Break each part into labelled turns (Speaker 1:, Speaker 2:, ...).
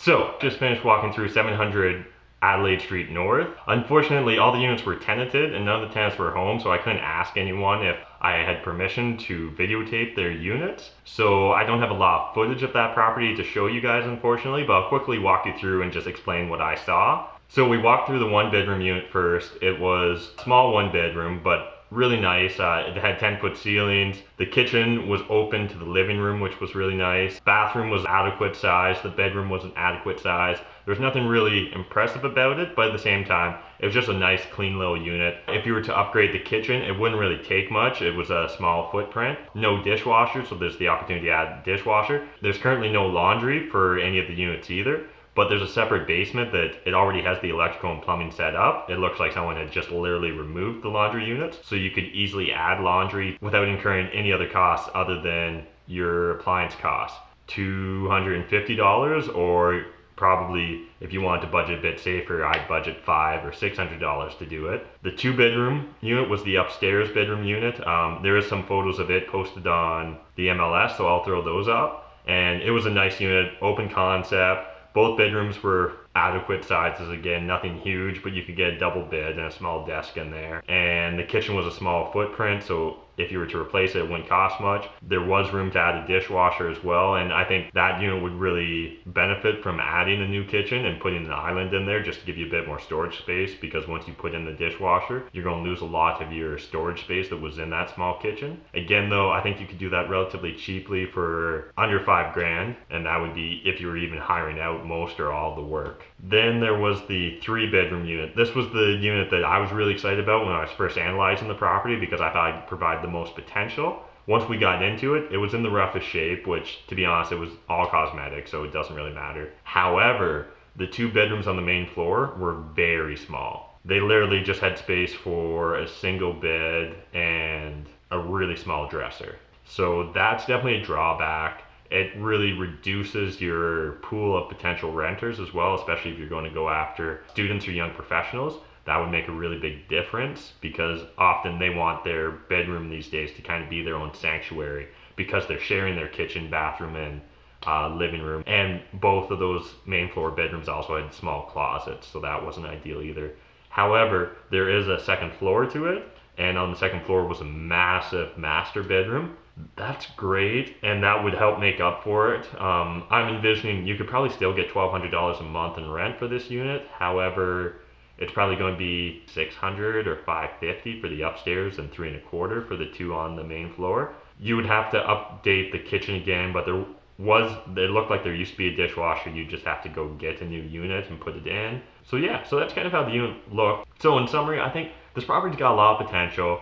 Speaker 1: So, just finished walking through 700 Adelaide Street North. Unfortunately, all the units were tenanted and none of the tenants were home, so I couldn't ask anyone if I had permission to videotape their units. So I don't have a lot of footage of that property to show you guys, unfortunately, but I'll quickly walk you through and just explain what I saw. So we walked through the one bedroom unit first. It was a small one bedroom, but really nice. It had 10-foot ceilings. The kitchen was open to the living room, which was really nice. Bathroom was adequate size. The bedroom was an adequate size. There's nothing really impressive about it, but at the same time, it was just a nice, clean little unit. If you were to upgrade the kitchen, it wouldn't really take much. It was a small footprint. No dishwasher, so there's the opportunity to add a dishwasher. There's currently no laundry for any of the units either, but there's a separate basement that it already has the electrical and plumbing set up. It looks like someone had just literally removed the laundry units, so you could easily add laundry without incurring any other costs other than your appliance costs. $250, or probably if you wanted to budget a bit safer, I'd budget $500 or $600 to do it. The 2-bedroom unit was the upstairs bedroom unit. There is some photos of it posted on the MLS, so I'll throw those up. And it was a nice unit, open concept. Both bedrooms were adequate sizes, again, nothing huge, but you could get a double bed and a small desk in there. And the kitchen was a small footprint, so if you were to replace it, it wouldn't cost much. There was room to add a dishwasher as well, and I think that unit would really benefit from adding a new kitchen and putting an island in there just to give you a bit more storage space, because once you put in the dishwasher, you're going to lose a lot of your storage space that was in that small kitchen. Again though, I think you could do that relatively cheaply for under $5,000, and that would be if you were even hiring out most or all the work. Then there was the 3-bedroom unit. This was the unit that I was really excited about when I was first analyzing the property because I thought I'd provide the most potential. Once we got into it, it was in the roughest shape, which to be honest, it was all cosmetic, so it doesn't really matter. However, the 2 bedrooms on the main floor were very small. They literally just had space for a single bed and a really small dresser. So that's definitely a drawback. It really reduces your pool of potential renters as well, especially if you're going to go after students or young professionals. That would make a really big difference because often they want their bedroom these days to kind of be their own sanctuary because they're sharing their kitchen, bathroom, and living room. And both of those main floor bedrooms also had small closets, so that wasn't ideal either. However, there is a second floor to it, and on the second floor was a massive master bedroom. That's great, and that would help make up for it. I'm envisioning you could probably still get $1,200 a month in rent for this unit. However, it's probably going to be $600 or $550 for the upstairs and $325 for the 2 on the main floor. You would have to update the kitchen again, but it looked like there used to be a dishwasher. You just have to go get a new unit and put it in. So yeah, so that's kind of how the unit looked. So in summary, I think this property's got a lot of potential.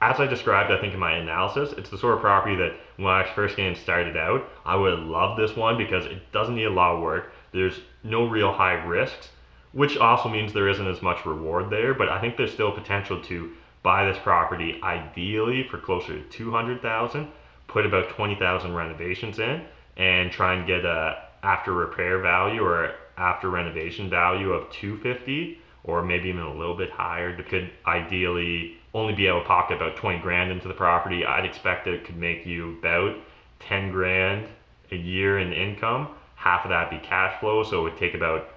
Speaker 1: As I described, I think in my analysis, it's the sort of property that when I was first getting started out, I would love this one because it doesn't need a lot of work. There's no real high risks, which also means there isn't as much reward there, but I think there's still potential to buy this property ideally for closer to $200,000, put about 20,000 renovations in, and try and get a after repair value or after renovation value of $250, or maybe even a little bit higher. It could ideally only be able to pocket about 20 grand into the property. I'd expect that it could make you about 10 grand a year in income. Half of that be cash flow, so it would take about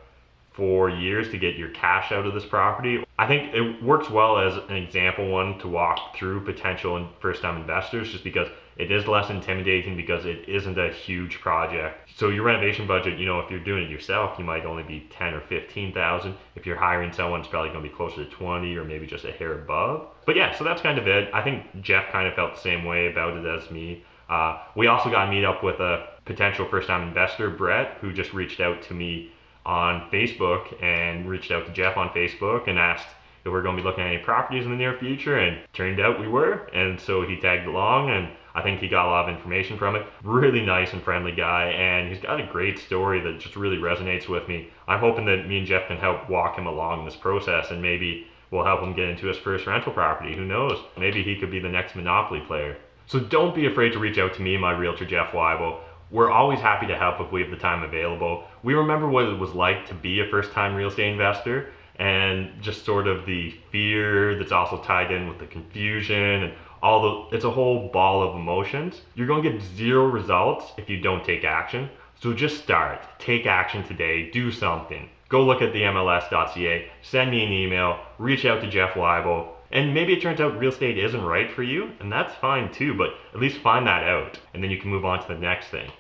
Speaker 1: 4 years to get your cash out of this property. I think it works well as an example one to walk through potential and first-time investors, just because it is less intimidating because it isn't a huge project. So your renovation budget, if you're doing it yourself, you might only be 10 or 15,000. If you're hiring someone, it's probably going to be closer to 20 or maybe just a hair above. But yeah, so that's kind of it. I think Jeff kind of felt the same way about it as me. We also got to meet up with a potential first-time investor, Brett, who just reached out to me on Facebook and reached out to Jeff on Facebook and asked if we're going to be looking at any properties in the near future, and turned out we were, and so he tagged along, and I think he got a lot of information from it. Really nice and friendly guy, and he's got a great story that just really resonates with me. I'm hoping that me and Jeff can help walk him along this process, and maybe we'll help him get into his first rental property. Who knows? Maybe he could be the next Monopoly player. So don't be afraid to reach out to me and my realtor, Jeff Weibel. We're always happy to help if we have the time available. We remember what it was like to be a first-time real estate investor, and just sort of the fear that's also tied in with the confusion and it's a whole ball of emotions. You're going to get 0 results if you don't take action. So just start, take action today, do something. Go look at the MLS.ca, send me an email, reach out to Jeff Weibel, and maybe it turns out real estate isn't right for you, and that's fine too, but at least find that out, and then you can move on to the next thing.